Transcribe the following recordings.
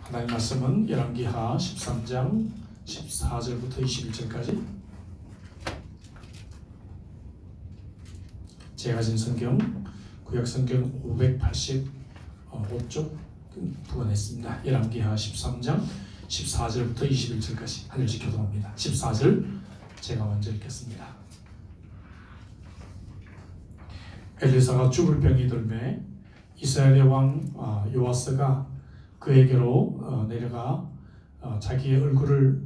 하나님 말씀은 열왕기하 13장 14절부터 21절까지 제가 가진 성경 구약성경 585쪽 부분에 있습니다. 열왕기하 13장 14절부터 21절까지 한 절씩 교독합니다. 14절 제가 먼저 읽겠습니다. 엘리사가 죽을 병이 들매 이스라엘의 왕 요아스가 그에게로 내려가 자기의 얼굴에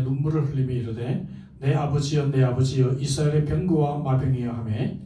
눈물을 흘리며 이르되 내 아버지여 내 아버지여 이스라엘의 병거와 마병이여 하매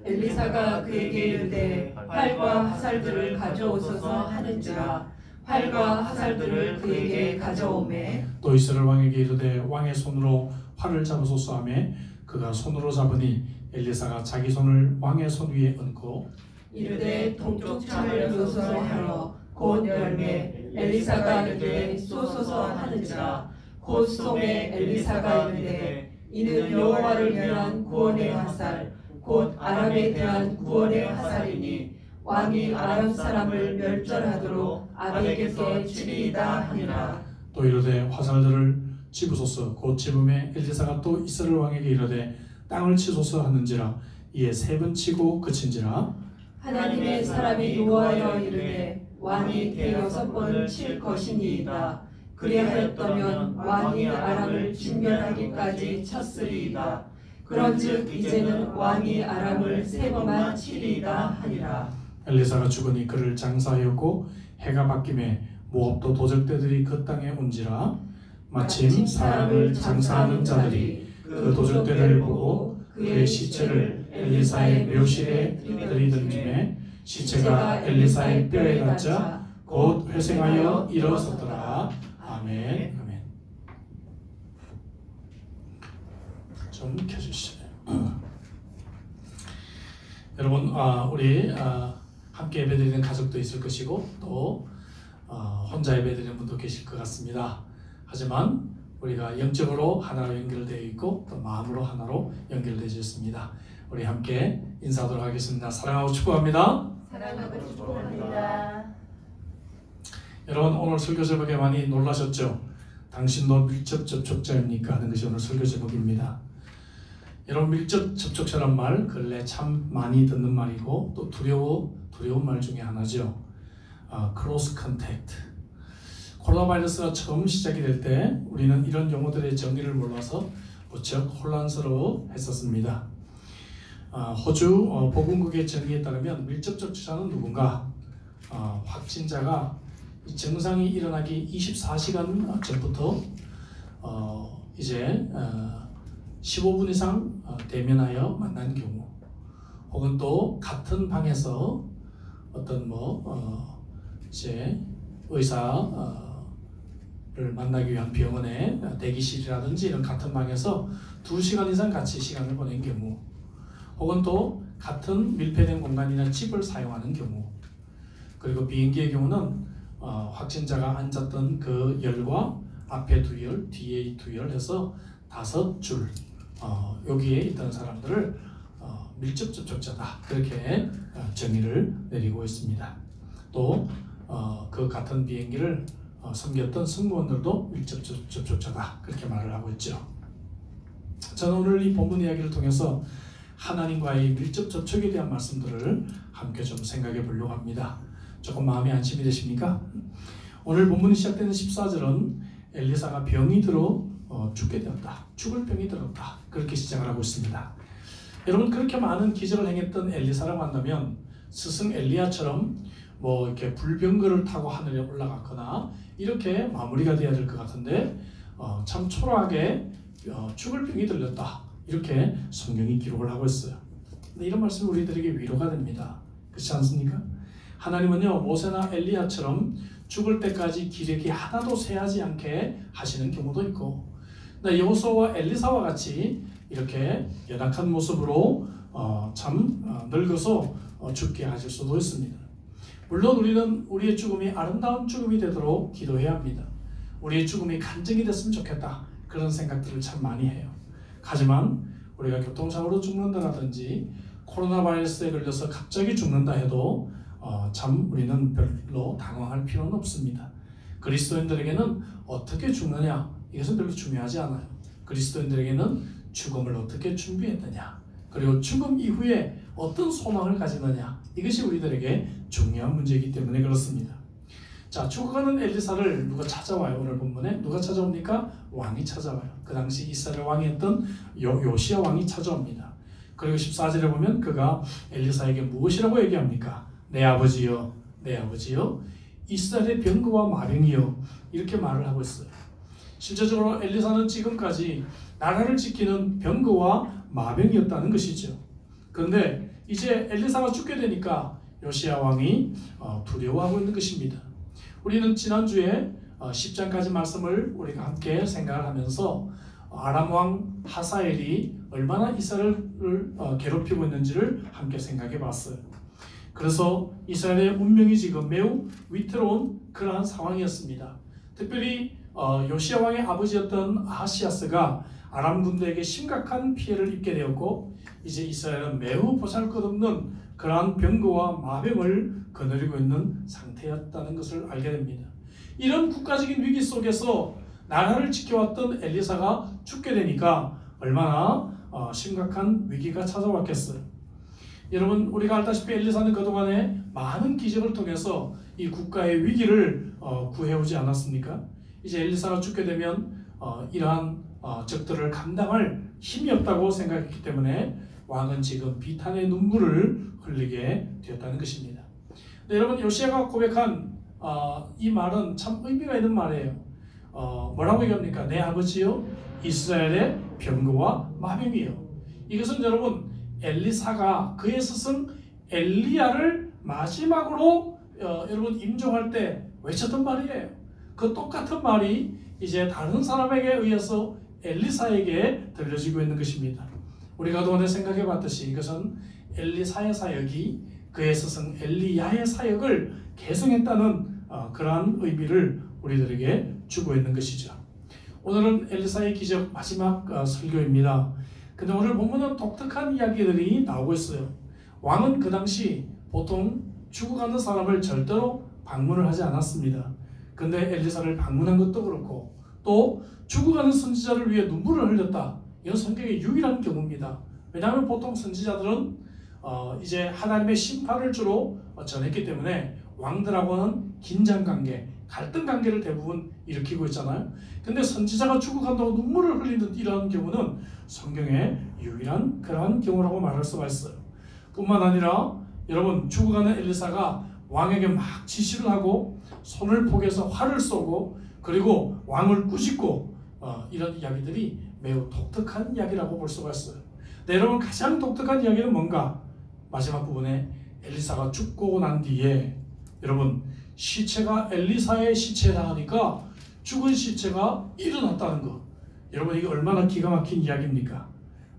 엘리사가 그에게 이르되 활과 화살들을 가져오소서 하는지라 활과 화살들을 그에게 가져오매 또 이스라엘 왕에게 이르되 왕의 손으로 활을 잡으소서 하매 그가 손으로 잡으니 엘리사가 자기 손을 왕의 손 위에 얹고 이르되 동쪽 창을 여소서 하여 곧 열매 엘리사가 이르되 쏘소서 하는지라 곧 쏘매 엘리사가 이르되 이는 여호와를 위한 구원의 화살 곧 아람에 대한 구원의 화살이니 왕이 아람 사람을 멸절하도록 아벡에게 주리이다 하니라. 또 이르되 화살들을 집으소서 곧 집음에 엘리사가 또 이스라엘 왕에게 이르되 땅을 치소서 하는지라 이에 세 번 치고 그친지라 하나님의 사람이 노하여 이르되 왕이 대여섯 번을 칠 것이니이다. 그리하였다면 왕이 아람을 진멸하기까지 쳤으리이다. 그런즉 이제는 왕이 아람을 세 번만 치리이다 하니라. 엘리사가 죽으니 그를 장사하였고 해가 바뀌매 모압도 도적대들이 그 땅에 온지라 마침 사람을 장사하는 자들이 그 도적대를 보고 그의 시체를 엘리사의 묘실에 들이던지매 시체가 엘리사의 뼈에 닿자 곧 회생하여 일어섰더라. 아멘. 아멘. 좀 켜주시죠. 여러분, 우리 함께 예배드리는 가족도 있을 것이고 또 혼자 예배드리는 분도 계실 것 같습니다. 하지만 우리가 영적으로 하나로 연결되어 있고 또 마음으로 하나로 연결되어 있습니다. 우리 함께 인사하도록 하겠습니다. 사랑하고 축복합니다. 사랑하고 축복합니다. 여러분, 오늘 설교 제목에 많이 놀라셨죠? 당신도 밀접 접촉자입니까? 하는 것이 오늘 설교 제목입니다. 여러분, 밀접 접촉자란 말 근래 참 많이 듣는 말이고 또 두려운 말 중에 하나죠. 크로스 컨택트. 코로나 바이러스가 처음 시작이 될 때 우리는 이런 용어들의 정의를 몰라서 무척 혼란스러워 했었습니다. 호주 보건국의 정의에 따르면 밀접 접촉자는 누군가? 확진자가 증상이 일어나기 24시간 전부터 이제 15분 이상 대면하여 만난 경우, 혹은 또 같은 방에서 어떤 이제 의사를 만나기 위한 병원의 대기실이라든지 이런 같은 방에서 2시간 이상 같이 시간을 보낸 경우, 혹은 또 같은 밀폐된 공간이나 집을 사용하는 경우, 그리고 비행기의 경우는 확진자가 앉았던 그 열과 앞에 2열, 뒤에 2열 해서 5줄 여기에 있던 사람들을 밀접 접촉자다, 그렇게 정의를 내리고 있습니다. 또 그 같은 비행기를 섬겼던 승무원들도 밀접 접촉자다, 그렇게 말을 하고 있죠. 저는 오늘 이 본문 이야기를 통해서 하나님과의 밀접 접촉에 대한 말씀들을 함께 좀 생각해 보려고 합니다. 조금 마음이 안심이 되십니까? 오늘 본문이 시작되는 14절은 엘리사가 병이 들어 죽게 되었다, 죽을 병이 들었다, 그렇게 시작을 하고 있습니다. 여러분, 그렇게 많은 기적을 행했던 엘리사를 만나면 스승 엘리야처럼 이렇게 불병거를 타고 하늘에 올라갔거나 이렇게 마무리가 돼야 될 것 같은데 참 초라하게 죽을 병이 들렸다, 이렇게 성경이 기록을 하고 있어요. 근데 이런 말씀이 우리들에게 위로가 됩니다. 그렇지 않습니까? 하나님은요, 모세나 엘리야처럼 죽을 때까지 기력이 하나도 쇠하지 않게 하시는 경우도 있고, 여호수아와 엘리사와 같이 이렇게 연약한 모습으로 늙어서 죽게 하실 수도 있습니다. 물론 우리는 우리의 죽음이 아름다운 죽음이 되도록 기도해야 합니다. 우리의 죽음이 간증이 됐으면 좋겠다, 그런 생각들을 참 많이 해요. 하지만 우리가 교통사고로 죽는다라든지 코로나 바이러스에 걸려서 갑자기 죽는다 해도 참 우리는 별로 당황할 필요는 없습니다. 그리스도인들에게는 어떻게 죽느냐 이것은 별로 중요하지 않아요. 그리스도인들에게는 죽음을 어떻게 준비했느냐 그리고 죽음 이후에 어떤 소망을 가지느냐 이것이 우리들에게 중요한 문제이기 때문에 그렇습니다. 자, 죽어가는 엘리사를 누가 찾아와요? 오늘 본문에 누가 찾아옵니까? 왕이 찾아와요. 그 당시 이스라엘 왕이었던 요시야 왕이 찾아옵니다. 그리고 14절에 보면 그가 엘리사에게 무엇이라고 얘기합니까? 내 아버지여, 내 아버지여, 이스라엘의 병거와 마병이여, 이렇게 말을 하고 있어요. 실제적으로 엘리사는 지금까지 나라를 지키는 병거와 마병이었다는 것이죠. 그런데 이제 엘리사가 죽게 되니까 요시야 왕이 두려워하고 있는 것입니다. 우리는 지난주에 10장까지 말씀을 우리가 함께 생각을 하면서 아람 왕 하사엘이 얼마나 이스라엘을 괴롭히고 있는지를 함께 생각해 봤어요. 그래서 이스라엘의 운명이 지금 매우 위태로운 그러한 상황이었습니다. 특별히 요시야 왕의 아버지였던 아하시아스가 아람 군대에게 심각한 피해를 입게 되었고 이제 이스라엘은 매우 보잘것없는 그러한 병거와 마병을 거느리고 있는 상태였다는 것을 알게 됩니다. 이런 국가적인 위기 속에서 나라를 지켜왔던 엘리사가 죽게 되니까 얼마나 심각한 위기가 찾아왔겠어요. 여러분, 우리가 알다시피 엘리사는 그동안에 많은 기적을 통해서 이 국가의 위기를 구해오지 않았습니까? 이제 엘리사가 죽게 되면 이러한 적들을 감당할 힘이 없다고 생각했기 때문에 왕은 지금 비탄의 눈물을 흘리게 되었다는 것입니다. 네, 여러분, 요시야가 고백한 이 말은 참 의미가 있는 말이에요. 뭐라고 얘기합니까? 내 아버지요, 이스라엘의 병거와 마병이요. 이것은 여러분 엘리사가 그의 스승 엘리야를 마지막으로 여러분 임종할 때 외쳤던 말이에요. 그 똑같은 말이 이제 다른 사람에게 의해서 엘리사에게 들려지고 있는 것입니다. 우리가 그동안에 생각해 봤듯이 이것은 엘리사의 사역이 그의 스승 엘리야의 사역을 계승했다는 그러한 의미를 우리들에게 주고 있는 것이죠. 오늘은 엘리사의 기적 마지막 설교입니다. 근데 오늘 본문은 독특한 이야기들이 나오고 있어요. 왕은 그 당시 보통 죽어가는 사람을 절대로 방문을 하지 않았습니다. 근데 엘리사를 방문한 것도 그렇고 또 죽어가는 선지자를 위해 눈물을 흘렸다. 이건 성경의 유일한 경우입니다. 왜냐하면 보통 선지자들은 이제 하나님의 심판을 주로 전했기 때문에 왕들하고는 긴장관계, 갈등관계를 대부분 일으키고 있잖아요. 근데 선지자가 죽어간다고 눈물을 흘리는 이러한 경우는 성경의 유일한 그러한 경우라고 말할 수가 있어요. 뿐만 아니라 여러분, 죽어가는 엘리사가 왕에게 막 지시를 하고 손을 포개서 활을 쏘고 그리고 왕을 꾸짖고 이런 이야기들이 매우 독특한 이야기라고 볼 수가 있어요. 네, 여러분, 가장 독특한 이야기는 뭔가? 마지막 부분에 엘리사가 죽고 난 뒤에 여러분 시체가 엘리사의 시체라 하니까 죽은 시체가 일어났다는 것. 여러분, 이게 얼마나 기가 막힌 이야기입니까?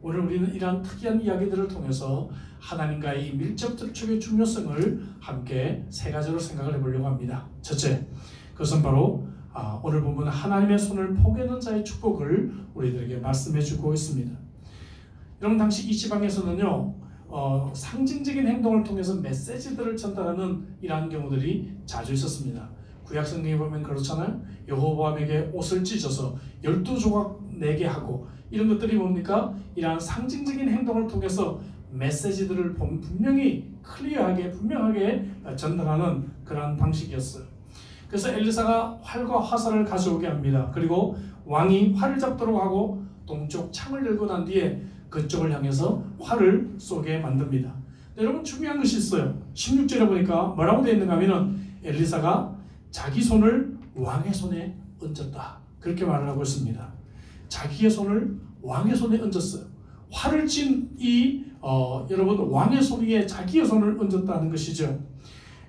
오늘 우리는 이러한 특이한 이야기들을 통해서 하나님과의 이 밀접 접촉의 중요성을 함께 세 가지로 생각을 해보려고 합니다. 첫째, 그것은 바로 오늘 보면 하나님의 손을 포개는 자의 축복을 우리들에게 말씀해주고 있습니다. 여러분, 당시 이 지방에서는요 상징적인 행동을 통해서 메시지들을 전달하는 이러한 경우들이 자주 있었습니다. 구약성경에 보면 그렇잖아요. 여호보암에게 옷을 찢어서 12조각 내게 하고 이런 것들이 뭡니까? 이러한 상징적인 행동을 통해서 메시지들을 분명히 클리어하게 분명하게 전달하는 그러한 방식이었어요. 그래서 엘리사가 활과 화살을 가져오게 합니다. 그리고 왕이 활을 잡도록 하고 동쪽 창을 열고 난 뒤에 그쪽을 향해서 활을 쏘게 만듭니다. 여러분, 중요한 것이 있어요. 16절에 보니까 뭐라고 되어 있는가 하면 엘리사가 자기 손을 왕의 손에 얹었다. 그렇게 말을 하고 있습니다. 자기의 손을 왕의 손에 얹었어요. 활을 친 여러분 왕의 손 위에 자기의 손을 얹었다는 것이죠.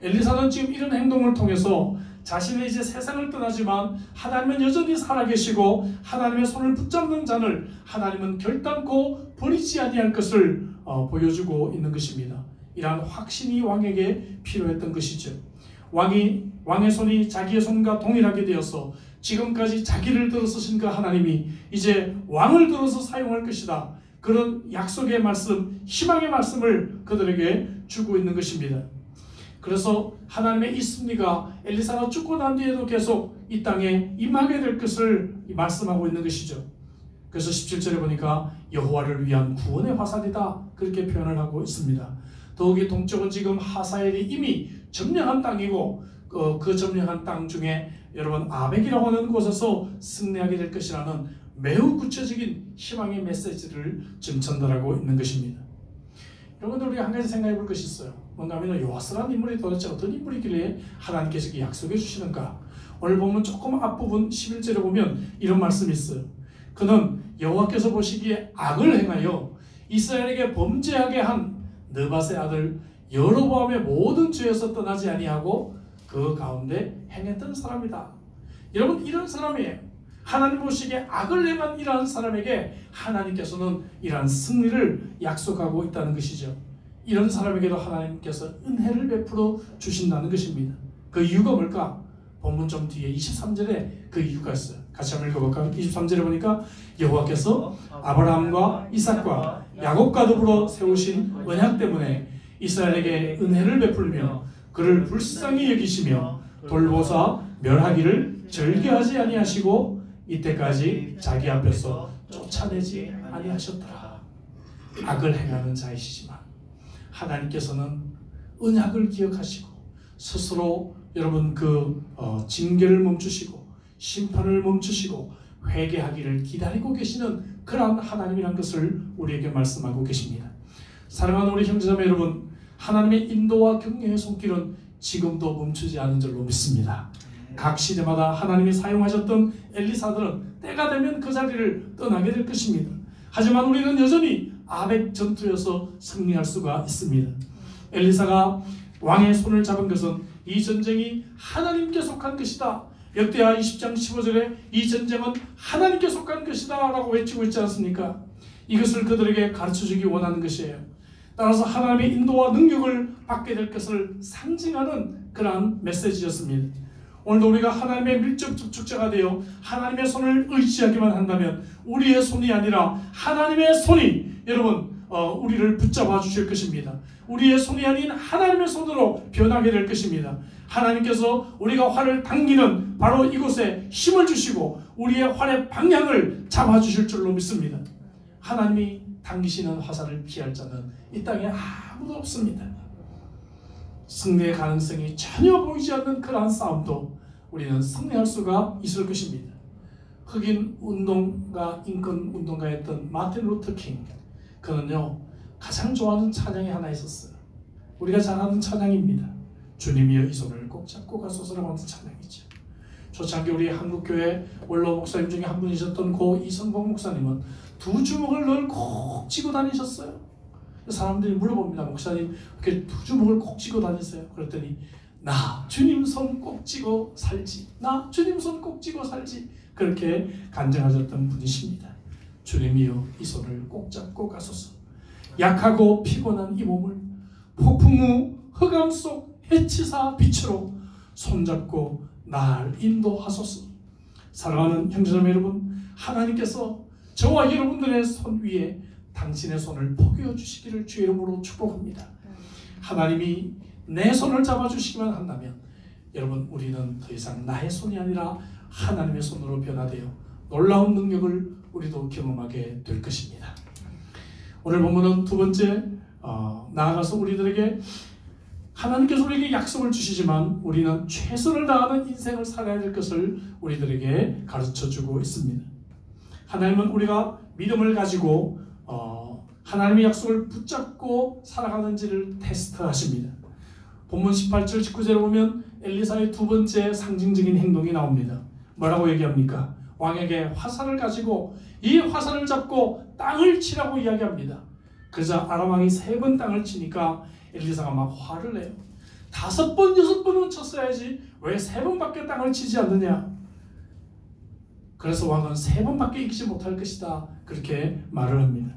엘리사는 지금 이런 행동을 통해서 자신의 이제 세상을 떠나지만 하나님은 여전히 살아계시고 하나님의 손을 붙잡는 자를 하나님은 결단코 버리지 아니할 것을 보여주고 있는 것입니다. 이러한 확신이 왕에게 필요했던 것이죠. 왕의 손이 자기의 손과 동일하게 되어서 지금까지 자기를 들어 쓰신 그 하나님이 이제 왕을 들어서 사용할 것이다. 그런 약속의 말씀, 희망의 말씀을 그들에게 주고 있는 것입니다. 그래서 하나님의 이 승리가 엘리사가 죽고 난 뒤에도 계속 이 땅에 임하게 될 것을 말씀하고 있는 것이죠. 그래서 17절에 보니까 여호와를 위한 구원의 화살이다 그렇게 표현을 하고 있습니다. 더욱이 동쪽은 지금 하사엘이 이미 점령한 땅이고 그 점령한 땅 중에 여러분 아벡이라고 하는 곳에서 승리하게 될 것이라는 매우 구체적인 희망의 메시지를 지금 전달하고 있는 것입니다. 여러분들 우리가 한 가지 생각해 볼 것이 있어요. 뭔가 하면 요아스라는 인물이 도대체 어떤 인물이길래 하나님께서 약속해 주시는가. 오늘 보면 조금 앞부분 11절에 보면 이런 말씀이 있어요. 그는 여호와께서 보시기에 악을 행하여 이스라엘에게 범죄하게 한 느밧의 아들 여로보암의 모든 죄에서 떠나지 아니하고 그 가운데 행했던 사람이다. 여러분 이런 사람이에요. 하나님 보시기에 악을 행한 이러한 사람에게 하나님께서는 이러한 승리를 약속하고 있다는 것이죠. 이런 사람에게도 하나님께서 은혜를 베풀어 주신다는 것입니다. 그 이유가 뭘까? 본문 좀 뒤에 23절에 그 이유가 있어요. 같이 한번 읽어볼까요? 23절에 보니까 여호와께서 아브라함과 이삭과 야곱과 더불어 세우신 언약 때문에 이스라엘에게 은혜를 베풀며 그를 불쌍히 여기시며 돌보사 멸하기를 절개하지 아니하시고 이때까지 자기 앞에서 쫓아내지 아니하셨더라. 악을 행하는 자이시지만 하나님께서는 언약을 기억하시고 스스로 여러분 징계를 멈추시고 심판을 멈추시고 회개하기를 기다리고 계시는 그러한 하나님이란 것을 우리에게 말씀하고 계십니다. 사랑하는 우리 형제자매 여러분, 하나님의 인도와 격려의 손길은 지금도 멈추지 않은 줄로 믿습니다. 각 시대마다 하나님이 사용하셨던 엘리사들은 때가 되면 그 자리를 떠나게 될 것입니다. 하지만 우리는 여전히 아벡 전투에서 승리할 수가 있습니다. 엘리사가 왕의 손을 잡은 것은 이 전쟁이 하나님께 속한 것이다. 역대하 20장 15절에 이 전쟁은 하나님께 속한 것이다 라고 외치고 있지 않습니까? 이것을 그들에게 가르쳐주기 원하는 것이에요. 따라서 하나님의 인도와 능력을 받게 될 것을 상징하는 그러한 메시지였습니다. 오늘도 우리가 하나님의 밀접 접촉자가 되어 하나님의 손을 의지하기만 한다면 우리의 손이 아니라 하나님의 손이 여러분 우리를 붙잡아 주실 것입니다. 우리의 손이 아닌 하나님의 손으로 변하게 될 것입니다. 하나님께서 우리가 활을 당기는 바로 이곳에 힘을 주시고 우리의 활의 방향을 잡아주실 줄로 믿습니다. 하나님이 당기시는 화살을 피할 자는 이 땅에 아무도 없습니다. 승리의 가능성이 전혀 보이지 않는 그러한 싸움도 우리는 승리할 수가 있을 것입니다. 흑인 운동가, 인권 운동가였던 마틴 루터 킹, 그는요 가장 좋아하는 찬양이 하나 있었어요. 우리가 잘 아는 찬양입니다. 주님이여 이 손을 꼭 잡고 가소서라고 하는 찬양이죠. 초창기 우리 한국교회 원로 목사님 중에 한 분이셨던 고 이성복 목사님은 두 주먹을 늘 꼭 쥐고 다니셨어요. 사람들이 물어봅니다. 목사님 이렇게 두 주먹을 꼭 쥐고 다니세요? 그랬더니 나 주님 손 꼭 쥐고 살지, 나 주님 손 꼭 쥐고 살지, 그렇게 간증하셨던 분이십니다. 주님이여 이 손을 꼭 잡고 가소서. 약하고 피곤한 이 몸을 폭풍 후 흑암 속 해치사 빛으로 손잡고 날 인도하소서. 사랑하는 형제자매 여러분, 하나님께서 저와 여러분들의 손 위에 당신의 손을 포개어 주시기를 주의 이름으로 축복합니다. 하나님이 내 손을 잡아주시기만 한다면 여러분 우리는 더 이상 나의 손이 아니라 하나님의 손으로 변화되어 놀라운 능력을 우리도 경험하게 될 것입니다. 오늘 본문은 두 번째 나아가서 우리들에게 하나님께서 우리에게 약속을 주시지만 우리는 최선을 다하는 인생을 살아야 될 것을 우리들에게 가르쳐주고 있습니다. 하나님은 우리가 믿음을 가지고 하나님의 약속을 붙잡고 살아가는지를 테스트하십니다. 본문 18절 19절에 보면 엘리사의 두 번째 상징적인 행동이 나옵니다. 뭐라고 얘기합니까? 왕에게 화살을 가지고 이 화살을 잡고 땅을 치라고 이야기합니다. 그러자 아람 왕이 3번 땅을 치니까 엘리사가 막 화를 내요. 5번, 6번은 쳤어야지 왜 3번밖에 땅을 치지 않느냐. 그래서 왕은 3번밖에 이기지 못할 것이다 그렇게 말을 합니다.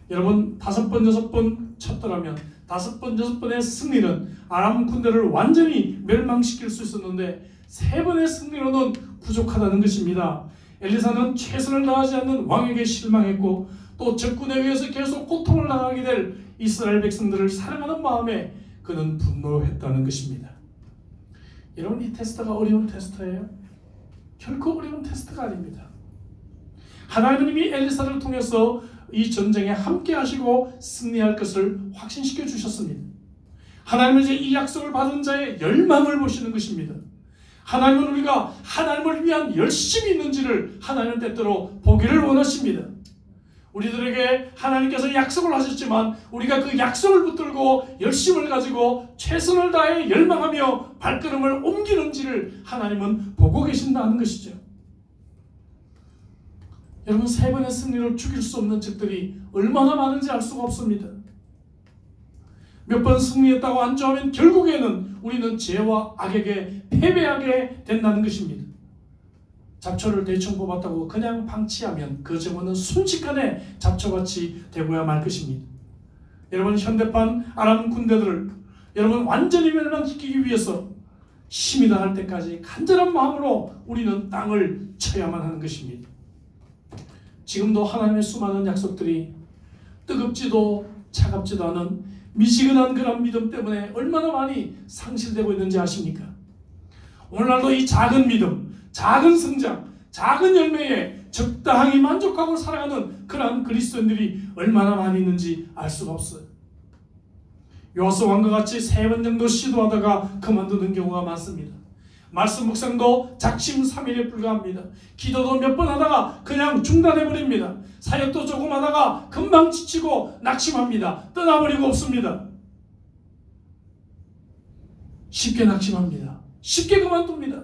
여러분 5번, 6번 쳤더라면 5번, 6번의 승리는 아람 군대를 완전히 멸망시킬 수 있었는데 3번의 승리로는 부족하다는 것입니다. 엘리사는 최선을 다하지 않는 왕에게 실망했고 또 적군에 의해서 계속 고통을 당하게 될 이스라엘 백성들을 사랑하는 마음에 그는 분노했다는 것입니다. 여러분, 이 테스트가 어려운 테스트예요? 결코 어려운 테스트가 아닙니다. 하나님은 이미 엘리사를 통해서 이 전쟁에 함께 하시고 승리할 것을 확신시켜 주셨습니다. 하나님은 이제 이 약속을 받은 자의 열망을 보시는 것입니다. 하나님은 우리가 하나님을 위한 열심이 있는지를 하나님은 때때로 보기를 원하십니다. 우리들에게 하나님께서 약속을 하셨지만 우리가 그 약속을 붙들고 열심을 가지고 최선을 다해 열망하며 발걸음을 옮기는지를 하나님은 보고 계신다는 것이죠. 여러분, 3번의 승리로 죽일 수 없는 적들이 얼마나 많은지 알 수가 없습니다. 몇 번 승리했다고 안주하면 결국에는 우리는 죄와 악에게 패배하게 된다는 것입니다. 잡초를 대충 뽑았다고 그냥 방치하면 그 정원은 순식간에 잡초밭이 되고야 말 것입니다. 여러분, 현대판 아람 군대들을 여러분 완전히 멸망시키기 위해서 힘이 다할 때까지 간절한 마음으로 우리는 땅을 쳐야만 하는 것입니다. 지금도 하나님의 수많은 약속들이 뜨겁지도 차갑지도 않은 미지근한 그런 믿음 때문에 얼마나 많이 상실되고 있는지 아십니까? 오늘날도 이 작은 믿음, 작은 성장, 작은 열매에 적당히 만족하고 살아가는 그러한 그리스도인들이 얼마나 많이 있는지 알 수가 없어요. 요하스 왕과 같이 3번 정도 시도하다가 그만두는 경우가 많습니다. 말씀 묵상도 작심삼일에 불과합니다. 기도도 몇 번 하다가 그냥 중단해버립니다. 사역도 조금 하다가 금방 지치고 낙심합니다. 떠나버리고 없습니다. 쉽게 낙심합니다. 쉽게 그만둡니다.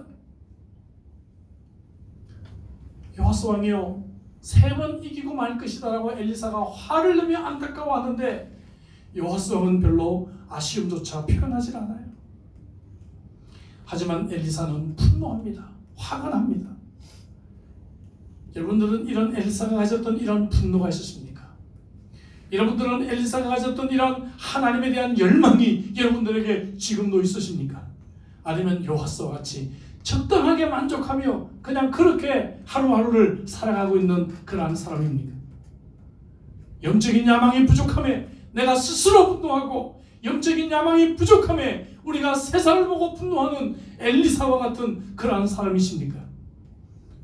요하스 왕이요, 3번 이기고 말 것이다 라고 엘리사가 화를 내며 안타까워하는데 요하스 왕은 별로 아쉬움조차 표현하지 않아요. 하지만 엘리사는 분노합니다. 화가 납니다. 여러분들은 이런 엘리사가 가졌던 이런 분노가 있으십니까? 여러분들은 엘리사가 가졌던 이런 하나님에 대한 열망이 여러분들에게 지금도 있으십니까? 아니면 요하스와 같이 적당하게 만족하며 그냥 그렇게 하루하루를 살아가고 있는 그러한 사람입니까? 영적인 야망이 부족함에 내가 스스로 분노하고 영적인 야망이 부족함에 우리가 세상을 보고 분노하는 엘리사와 같은 그러한 사람이십니까?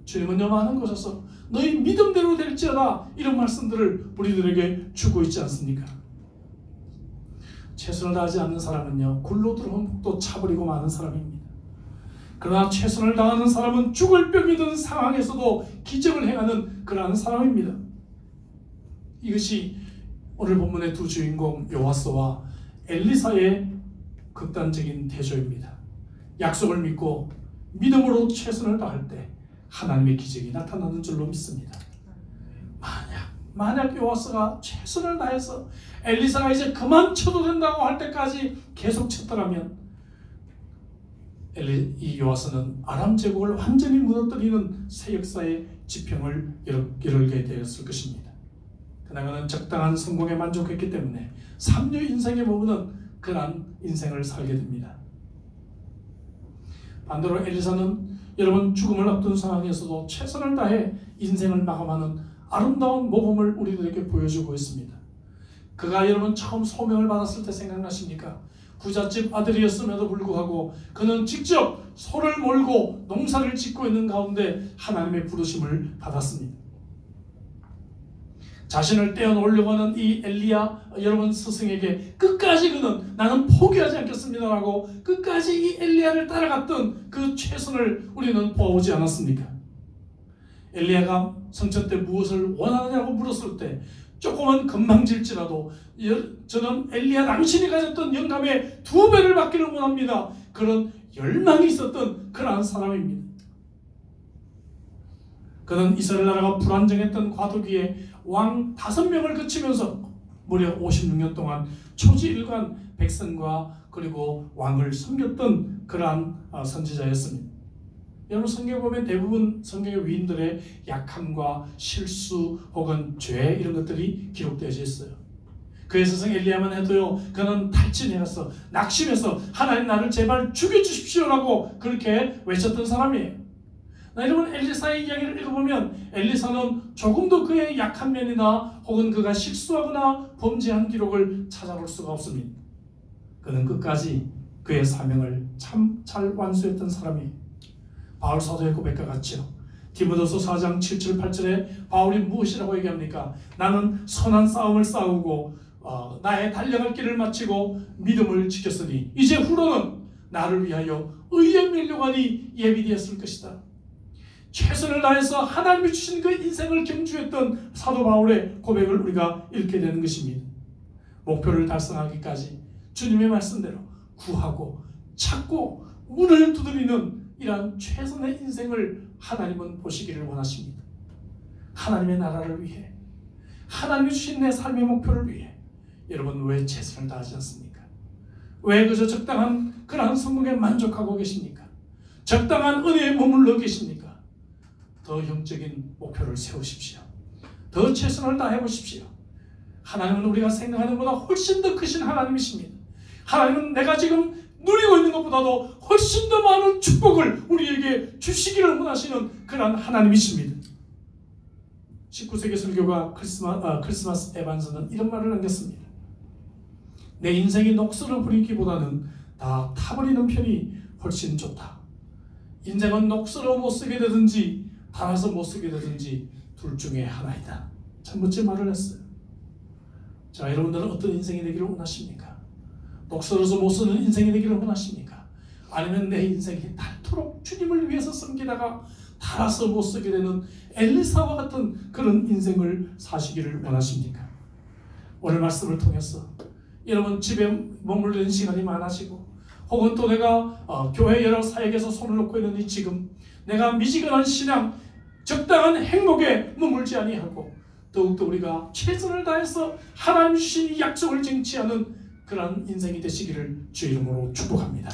주님은요, 많은 곳에서 너희 믿음대로 될지어다 이런 말씀들을 우리들에게 주고 있지 않습니까? 최선을 다하지 않는 사람은요, 굴로 들어온 복도 차버리고 마는 사람입니다. 그러나 최선을 다하는 사람은 죽을 병이 든 상황에서도 기적을 행하는 그러한 사람입니다. 이것이 오늘 본문의 두 주인공 요하스와 엘리사의 극단적인 대조입니다. 약속을 믿고 믿음으로 최선을 다할 때 하나님의 기적이 나타나는 줄로 믿습니다. 만약 요하스가 최선을 다해서 엘리사가 이제 그만 쳐도 된다고 할 때까지 계속 쳤더라면 이 요하스는 아람 제국을 완전히 무너뜨리는 새 역사의 지평을 열게 되었을 것입니다. 그러나 그는 적당한 성공에 만족했기 때문에 삼류 인생에 머무는 그러한 인생을 살게 됩니다. 반대로 엘리사는 여러분 죽음을 앞둔 상황에서도 최선을 다해 인생을 마감하는 아름다운 모범을 우리들에게 보여주고 있습니다. 그가 여러분 처음 소명을 받았을 때 생각나십니까? 부잣집 아들이었음에도 불구하고 그는 직접 소를 몰고 농사를 짓고 있는 가운데 하나님의 부르심을 받았습니다. 자신을 떼어놓으려고 하는 이 엘리야 여러분 스승에게 끝까지 그는 나는 포기하지 않겠습니다라고 끝까지 이 엘리야를 따라갔던 그 최선을 우리는 보아오지 않았습니까? 엘리야가 성천 때 무엇을 원하느냐고 물었을 때 조그만 건방질지라도 저는 엘리야 당신이 가졌던 영감의 2배를 받기를 원합니다. 그런 열망이 있었던 그러한 사람입니다. 그는 이스라엘 나라가 불안정했던 과도기에 왕 5명을 거치면서 무려 56년 동안 초지일관 백성과 그리고 왕을 섬겼던 그러한 선지자였습니다. 여러분 성경에 보면 대부분 성경의 위인들의 약함과 실수 혹은 죄 이런 것들이 기록되어져 있어요. 그의 스승 엘리야만 해도요, 그는 탈진해서 낙심해서 하나님 나를 제발 죽여주십시오라고 그렇게 외쳤던 사람이에요. 여러분 엘리사의 이야기를 읽어보면 엘리사는 조금도 그의 약한 면이나 혹은 그가 실수하거나 범죄한 기록을 찾아볼 수가 없습니다. 그는 끝까지 그의 사명을 참 잘 완수했던 사람이 바울 사도의 고백과 같죠. 디모데서 4장 7절 8절에 바울이 무엇이라고 얘기합니까? 나는 선한 싸움을 싸우고 나의 달려갈 길을 마치고 믿음을 지켰으니 이제 후로는 나를 위하여 의의 면류관이 예비되었을 것이다. 최선을 다해서 하나님이 주신 그 인생을 경주했던 사도 바울의 고백을 우리가 읽게 되는 것입니다. 목표를 달성하기까지 주님의 말씀대로 구하고 찾고 문을 두드리는 이러한 최선의 인생을 하나님은 보시기를 원하십니다. 하나님의 나라를 위해, 하나님이 주신 내 삶의 목표를 위해 여러분 왜 최선을 다하지 않습니까? 왜 그저 적당한 그러한 성공에 만족하고 계십니까? 적당한 은혜에 머물러 계십니까? 더 영적인 목표를 세우십시오. 더 최선을 다해 보십시오. 하나님은 우리가 생각하는 것보다 훨씬 더 크신 하나님이십니다. 하나님은 내가 지금 누리고 있는 것보다도 훨씬 더 많은 축복을 우리에게 주시기를 원하시는 그런 하나님이십니다. 19세기 설교가 크리스마스 에반스는 이런 말을 남겼습니다. 내 인생이 녹슬어 버리기보다는 다 타버리는 편이 훨씬 좋다. 인생은 녹슬어 못 쓰게 되든지 달아서 못 쓰게 되든지 둘 중에 하나이다. 참 멋진 말을 했어요. 자, 여러분들은 어떤 인생이 되기를 원하십니까? 녹슬어서 못 쓰는 인생이 되기를 원하십니까? 아니면 내 인생이 닳도록 주님을 위해서 섬기다가 달아서 못 쓰게 되는 엘리사와 같은 그런 인생을 사시기를 원하십니까? 오늘 말씀을 통해서 여러분 집에 머무르는 시간이 많아지고 혹은 또 내가 교회 여러 사역에서 손을 놓고 있는 지금 내가 미지근한 신앙 적당한 행복에 머물지 아니하고 더욱더 우리가 최선을 다해서 하나님 주신 이 약속을 쟁취하는 그런 인생이 되시기를 주 이름으로 축복합니다.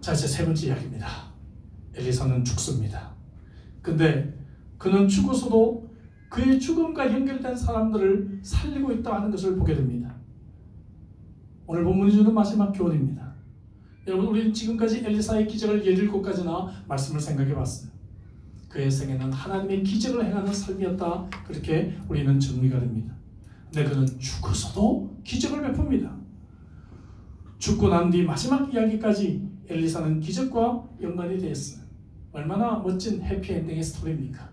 자, 이제 세 번째 이야기입니다. 엘리사는 죽습니다. 근데 그는 죽어서도 그의 죽음과 연결된 사람들을 살리고 있다 하는 것을 보게 됩니다. 오늘 본문이 주는 마지막 교훈입니다. 여러분, 우리는 지금까지 엘리사의 기적을 17가지나 말씀을 생각해 봤어요. 그의 생애는 하나님의 기적을 행하는 삶이었다. 그렇게 우리는 정리가 됩니다. 근데 그는 죽어서도 기적을 베풉니다. 죽고 난 뒤 마지막 이야기까지 엘리사는 기적과 연관이 되어 있어요. 얼마나 멋진 해피엔딩의 스토리입니까?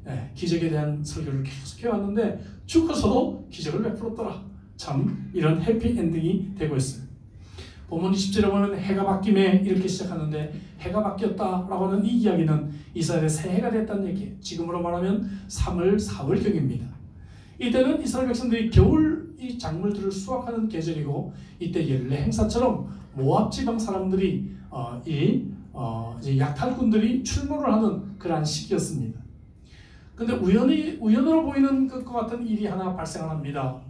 네, 기적에 대한 설교를 계속 해왔는데 죽어서도 기적을 베풀었더라. 참 이런 해피엔딩이 되고 있어요. 본문 20절에 보면 해가 바뀜에 이렇게 시작하는데 해가 바뀌었다라고 하는 이 이야기는 이스라엘의 새해가 됐다는 얘기예요. 지금으로 말하면 3월, 4월경입니다. 이때는 이스라엘 백성들이 겨울 이 작물들을 수확하는 계절이고 이때 연례 행사처럼 모압 지방 사람들이 이제 약탈군들이 출몰을 하는 그러한 시기였습니다. 근데 우연으로 보이는 것과 같은 일이 하나 발생합니다.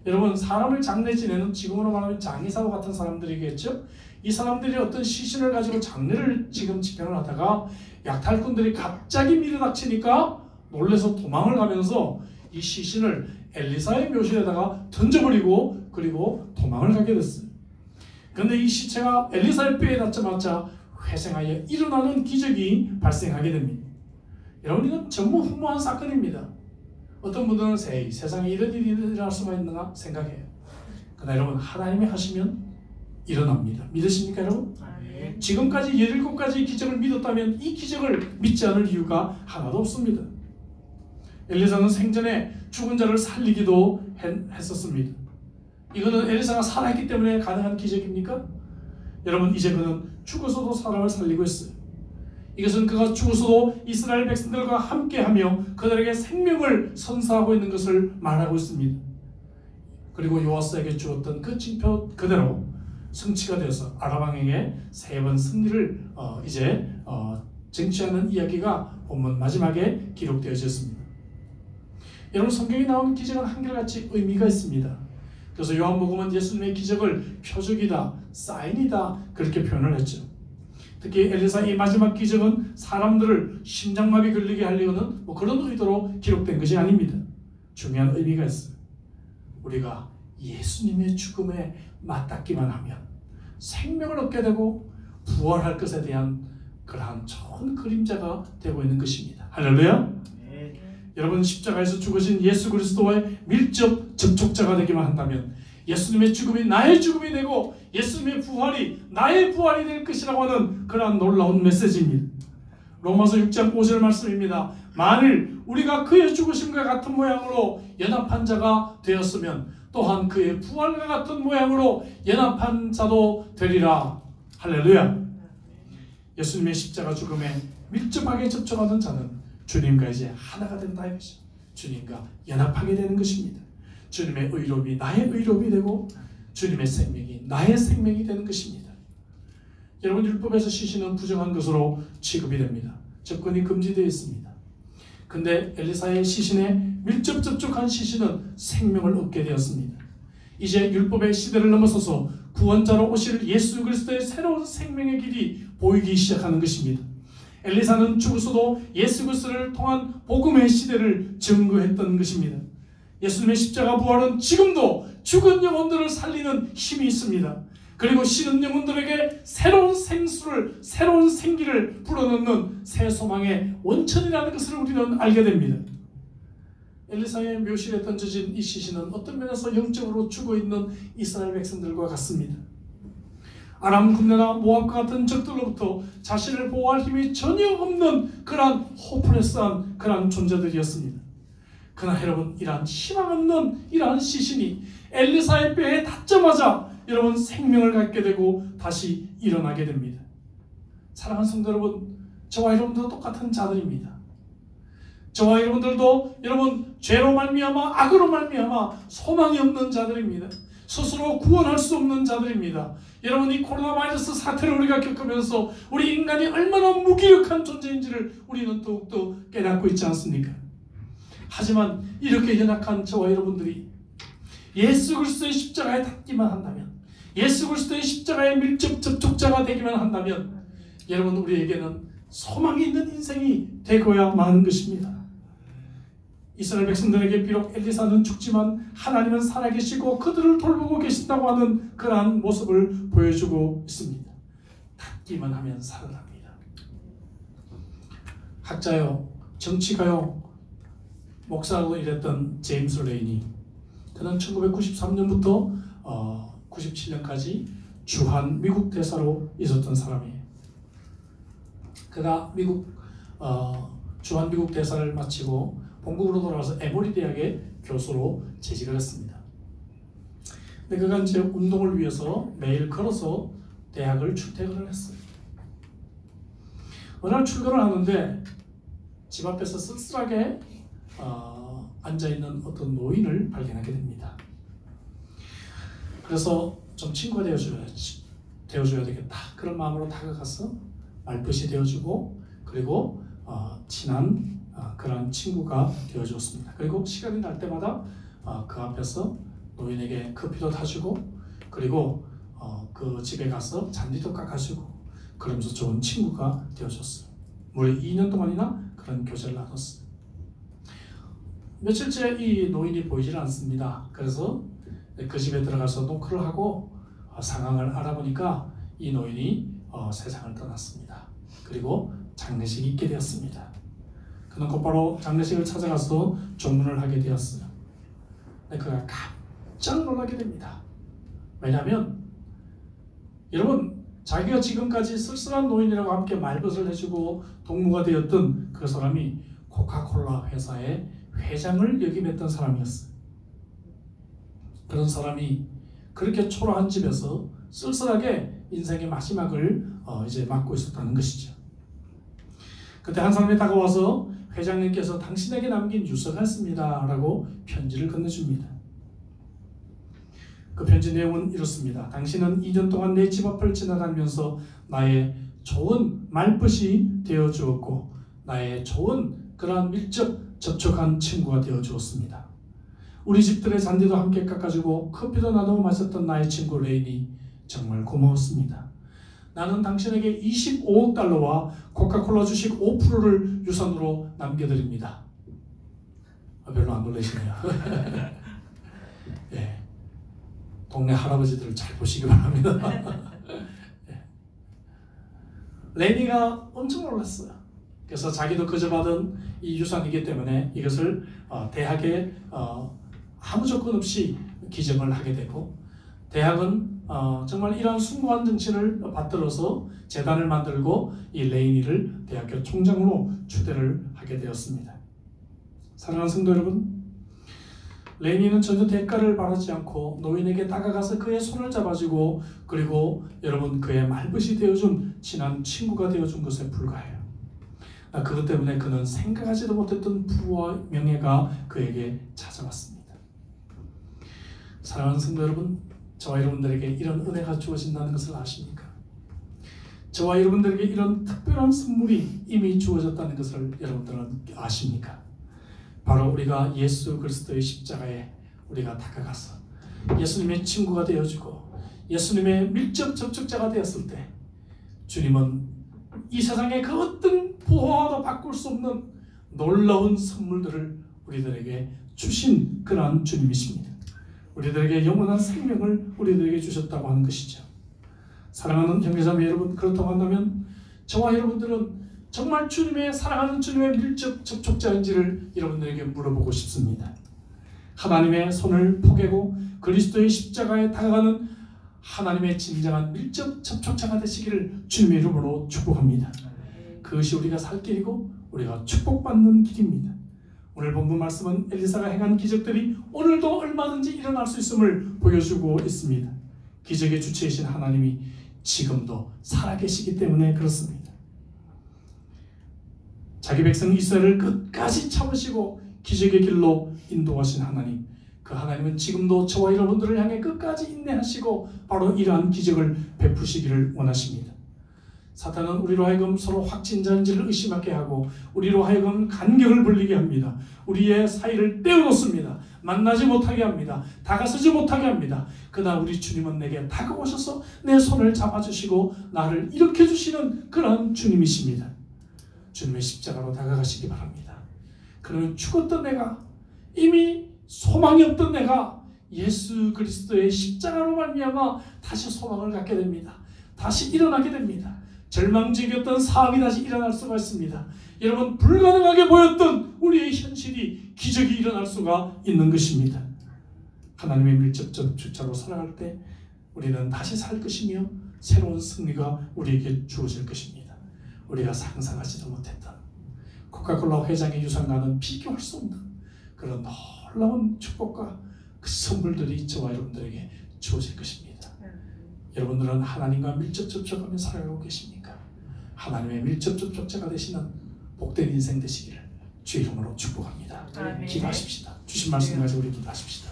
여러분, 사람을 장례 지내는 지금으로 말하면 장의사와 같은 사람들이겠죠. 이 사람들이 어떤 시신을 가지고 장례를 지금 집행을 하다가 약탈군들이 갑자기 밀어닥치니까 놀라서 도망을 가면서 이 시신을 엘리사의 묘실에다가 던져버리고 그리고 도망을 가게 됐어요. 그런데 이 시체가 엘리사의 뼈에 닿자마자 회생하여 일어나는 기적이 발생하게 됩니다. 여러분, 이건 전무후무한 사건입니다. 어떤 분들은 세상에 이런 일이 일어날 수가 있는가 생각해요. 그러나 여러분, 하나님이 하시면 일어납니다. 믿으십니까 여러분? 아멘. 지금까지 17가지 기적을 믿었다면 이 기적을 믿지 않을 이유가 하나도 없습니다. 엘리사는 생전에 죽은 자를 살리기도 했었습니다. 이거는 엘리사가 살아있기 때문에 가능한 기적입니까? 여러분, 이제 그는 죽어서도 사람을 살리고 있어요. 이것은 그가 죽어서도 이스라엘 백성들과 함께하며 그들에게 생명을 선사하고 있는 것을 말하고 있습니다. 그리고 요아스에게 주었던 그 징표 그대로 성취가 되어서 아람왕에게 3번 승리를 쟁취하는 이야기가 본문 마지막에 기록되어졌습니다. 여러분, 성경에 나오는 기적은 한결같이 의미가 있습니다. 그래서 요한복음은 예수님의 기적을 표적이다, 사인이다 그렇게 표현을 했죠. 특히 엘리사의 마지막 기적은 사람들을 심장마비 걸리게 하려는 그런 의도로 기록된 것이 아닙니다. 중요한 의미가 있어요. 우리가 예수님의 죽음에 맞닿기만 하면 생명을 얻게 되고 부활할 것에 대한 그러한 좋은 그림자가 되고 있는 것입니다. 할렐루야. 여러분, 십자가에서 죽으신 예수 그리스도와의 밀접 접촉자가 되기만 한다면 예수님의 죽음이 나의 죽음이 되고 예수님의 부활이 나의 부활이 될 것이라고 하는 그러한 놀라운 메시지입니다. 로마서 6장 5절 말씀입니다. 만일 우리가 그의 죽으심과 같은 모양으로 연합한 자가 되었으면 또한 그의 부활과 같은 모양으로 연합한 자도 되리라. 할렐루야. 예수님의 십자가 죽음에 밀접하게 접촉하는 자는 주님과 이제 하나가 된다 이것이 주님과 연합하게 되는 것입니다. 주님의 의로움이 나의 의로움이 되고 주님의 생명이 나의 생명이 되는 것입니다. 여러분, 율법에서 시신은 부정한 것으로 취급이 됩니다. 접근이 금지되어 있습니다. 근데 엘리사의 시신에 밀접 접촉한 시신은 생명을 얻게 되었습니다. 이제 율법의 시대를 넘어서서 구원자로 오실 예수 그리스도의 새로운 생명의 길이 보이기 시작하는 것입니다. 엘리사는 죽었어도 예수 그리스도를 통한 복음의 시대를 증거했던 것입니다. 예수님의 십자가 부활은 지금도 죽은 영혼들을 살리는 힘이 있습니다. 그리고 쉬는 영혼들에게 새로운 생수를, 새로운 생기를 불어넣는 새 소망의 원천이라는 것을 우리는 알게 됩니다. 엘리사의 묘실에 던져진 이 시신은 어떤 면에서 영적으로 죽어있는 이스라엘 백성들과 같습니다. 아람 군대나 모압과 같은 적들로부터 자신을 보호할 힘이 전혀 없는 그러한 호프레스한 그러한 존재들이었습니다. 그러나 여러분, 이러한 희망 없는 이러한 시신이 엘리사의 뼈에 닿자마자 여러분 생명을 갖게 되고 다시 일어나게 됩니다. 사랑하는 성도 여러분, 저와 여러분도 똑같은 자들입니다. 저와 여러분들도 여러분 죄로 말미암아 악으로 말미암아 소망이 없는 자들입니다. 스스로 구원할 수 없는 자들입니다. 여러분, 이 코로나 바이러스 사태를 우리가 겪으면서 우리 인간이 얼마나 무기력한 존재인지를 우리는 더욱더 깨닫고 있지 않습니까? 하지만 이렇게 연약한 저와 여러분들이 예수 그리스도의 십자가에 닿기만 한다면, 예수 그리스도의 십자가에 밀접 접촉자가 되기만 한다면 여러분, 우리에게는 소망이 있는 인생이 되고야 마는 것입니다. 이스라엘 백성들에게 비록 엘리사는 죽지만 하나님은 살아계시고 그들을 돌보고 계신다고 하는 그러한 모습을 보여주고 있습니다. 닿기만 하면 살아납니다. 학자요, 정치가요, 목사로 일했던 제임스 레인이, 그는 1993년부터 97년까지 주한 미국 대사로 있었던 사람이에요. 그가 주한 미국 대사를 마치고 본국으로 돌아와서 에모리 대학의 교수로 재직을 했습니다. 근데 그가 이제 운동을 위해서 매일 걸어서 대학을 출퇴근을 했어요. 어느 날 출근을 하는데 집 앞에서 쓸쓸하게 앉아있는 어떤 노인을 발견하게 됩니다. 그래서 좀 친구가 되어줘야 되겠다, 그런 마음으로 다가가서 말벗이 되어주고, 그리고 친한 그런 친구가 되어줬습니다. 그리고 시간이 날 때마다 그 앞에서 노인에게 커피도 타주고, 그리고 그 집에 가서 잔디도 깎아주고, 그러면서 좋은 친구가 되어줬어요. 무려 2년 동안이나 그런 교제를 나눴어요. 며칠째 이 노인이 보이질 않습니다. 그래서 그 집에 들어가서 노크를 하고 상황을 알아보니까 이 노인이 세상을 떠났습니다. 그리고 장례식이 있게 되었습니다. 그는 곧바로 장례식을 찾아가서 조문을 하게 되었어요. 그가 깜짝 놀라게 됩니다. 왜냐하면 여러분, 자기가 지금까지 쓸쓸한 노인이라고 함께 말벗을 해주고 동무가 되었던 그 사람이 코카콜라 회사의 회장을 역임했던 사람이었어요. 그런 사람이 그렇게 초라한 집에서 쓸쓸하게 인생의 마지막을 이제 맞고 있었다는 것이죠. 그때 한 사람이 다가와서 회장님께서 당신에게 남긴 유서가 있습니다 라고 편지를 건네줍니다. 그 편지 내용은 이렇습니다. 당신은 2년 동안 내 집 앞을 지나다니면서 나의 좋은 말벗이 되어주었고 나의 좋은 그러한 밀접 접촉한 친구가 되어주었습니다. 우리 집들의 잔디도 함께 깎아주고 커피도 나눠 마셨던 나의 친구 레인이 정말 고마웠습니다. 나는 당신에게 25억 달러와 코카콜라 주식 5%를 유산으로 남겨드립니다. 별로 안 놀라시네요. 예. 동네 할아버지들을 잘 보시기 바랍니다. 예. 레니가 엄청 놀랐어요. 그래서 자기도 그저 받은 이 유산이기 때문에 이것을 대학에 아무 조건 없이 기증을 하게 되고, 대학은 정말 이러한 숭고한 정신을 받들어서 재단을 만들고 이 레이니를 대학교 총장으로 추대를 하게 되었습니다. 사랑하는 성도 여러분, 레이니는 전혀 대가를 바라지 않고 노인에게 다가가서 그의 손을 잡아주고, 그리고 여러분 그의 말벗이 되어준 친한 친구가 되어준 것에 불과해요. 그것 때문에 그는 생각하지도 못했던 부와 명예가 그에게 찾아왔습니다. 사랑하는 성도 여러분, 저와 여러분들에게 이런 은혜가 주어진다는 것을 아십니까? 저와 여러분들에게 이런 특별한 선물이 이미 주어졌다는 것을 여러분들은 아십니까? 바로 우리가 예수 그리스도의 십자가에 우리가 다가가서 예수님의 친구가 되어주고 예수님의 밀접 접촉자가 되었을 때, 주님은 이 세상의 그 어떤 보화도 바꿀 수 없는 놀라운 선물들을 우리들에게 주신 그러한 주님이십니다. 우리들에게 영원한 생명을 우리들에게 주셨다고 하는 것이죠. 사랑하는 형제자매 여러분, 그렇다고 한다면 저와 여러분들은 정말 주님의 사랑하는 주님의 밀접 접촉자인지를 여러분들에게 물어보고 싶습니다. 하나님의 손을 포개고 그리스도의 십자가에 다가가는 하나님의 진정한 밀접 접촉자가 되시기를 주님의 이름으로 축복합니다. 그것이 우리가 살 길이고 우리가 축복받는 길입니다. 오늘 본문 말씀은 엘리사가 행한 기적들이 오늘도 얼마든지 일어날 수 있음을 보여주고 있습니다. 기적의 주체이신 하나님이 지금도 살아계시기 때문에 그렇습니다. 자기 백성 이스라엘을 끝까지 참으시고 기적의 길로 인도하신 하나님, 그 하나님은 지금도 저와 여러분들을 향해 끝까지 인내하시고 바로 이러한 기적을 베푸시기를 원하십니다. 사탄은 우리로 하여금 서로 확진자인지를 의심하게 하고 우리로 하여금 간격을 벌리게 합니다. 우리의 사이를 떼어놓습니다. 만나지 못하게 합니다. 다가서지 못하게 합니다. 그러나 우리 주님은 내게 다가오셔서 내 손을 잡아주시고 나를 일으켜주시는 그런 주님이십니다. 주님의 십자가로 다가가시기 바랍니다. 그러면 죽었던 내가, 이미 소망이 없던 내가 예수 그리스도의 십자가로 말미암아 다시 소망을 갖게 됩니다. 다시 일어나게 됩니다. 절망적이었던 사업이 다시 일어날 수가 있습니다. 여러분, 불가능하게 보였던 우리의 현실이 기적이 일어날 수가 있는 것입니다. 하나님의 밀접 접촉자로 살아갈 때 우리는 다시 살 것이며 새로운 승리가 우리에게 주어질 것입니다. 우리가 상상하지도 못했던 코카콜라 회장의 유산과는 비교할 수 없는 그런 놀라운 축복과 그 선물들이 저와 여러분들에게 주어질 것입니다. 여러분들은 하나님과 밀접 접촉하며 살아가고 계십니까? 하나님의 밀접 접촉자가 되시는 복된 인생 되시기를 주 이름으로 축복합니다. 아멘. 기도하십시다. 주신 말씀 가지고 우리 기도하십시다.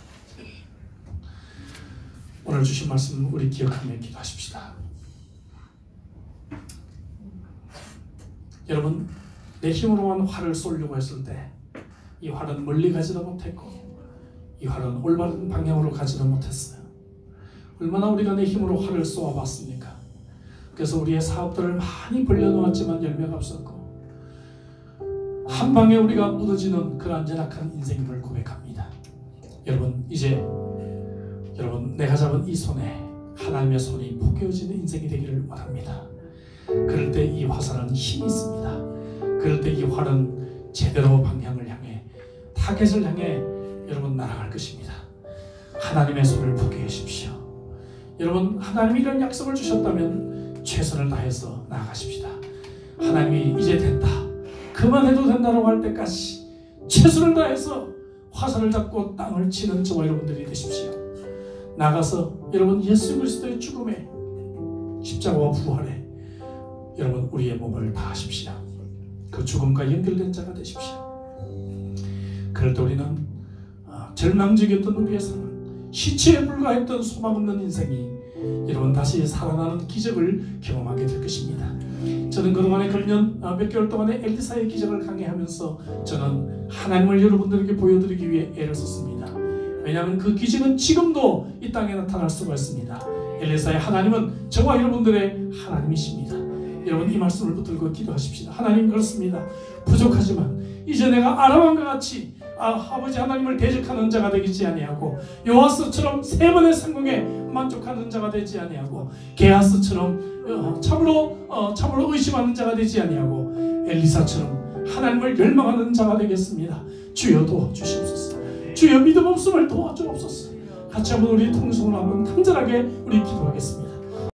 오늘 주신 말씀 우리 기억하며 기도하십시다. 여러분, 내 힘으로만 활을 쏘려고 했을 때 이 활은 멀리 가지도 못했고 이 활은 올바른 방향으로 가지도 못했어요. 얼마나 우리가 내 힘으로 활을 쏘아봤습니까? 그래서 우리의 사업들을 많이 벌려놓았지만 열매가 없었고 한 방에 우리가 묻어지는 그러한 연약한 인생임을 고백합니다. 여러분, 이제 여러분, 내가 잡은 이 손에 하나님의 손이 포개어지는 인생이 되기를 원합니다. 그럴 때 이 화살은 힘이 있습니다. 그럴 때 이 활은 제대로 방향을 향해, 타겟을 향해 여러분 날아갈 것입니다. 하나님의 손을 포개해 주십시오. 여러분, 하나님이 이런 약속을 주셨다면 최선을 다해서 나아가십시다. 하나님이 이제 됐다, 그만해도 된다고 할 때까지 최선을 다해서 화살을 잡고 땅을 치는 저와 여러분들이 되십시오. 나가서 여러분 예수 그리스도의 죽음에, 십자가와 부활에 여러분 우리의 몸을 다하십시오. 그 죽음과 연결된 자가 되십시오. 그럴 때 우리는 절망적이었던 우리의 삶은, 시체에 불과했던 소망 없는 인생이 여러분 다시 살아나는 기적을 경험하게 될 것입니다. 저는 그동안에 걸면 몇 개월 동안에 엘리사의 기적을 강의하면서 저는 하나님을 여러분들에게 보여드리기 위해 애를 썼습니다. 왜냐하면 그 기적은 지금도 이 땅에 나타날 수가 있습니다. 엘리사의 하나님은 저와 여러분들의 하나님이십니다. 여러분, 이 말씀을 붙들고 기도하십시다. 하나님, 그렇습니다. 부족하지만 이제 내가 아람왕과 같이 아버지 하나님을 대적하는 자가 되지 아니하고, 요아스처럼 3번의 성공에 만족하는 자가 되지 아니하고, 게하스처럼 참으로 의심하는 자가 되지 아니하고, 엘리사처럼 하나님을 열망하는 자가 되겠습니다. 주여 도와주시옵소서. 주여 믿음 없음을 도와주옵소서. 같이 한번 우리 통성으로 한번 간절하게 우리 기도하겠습니다.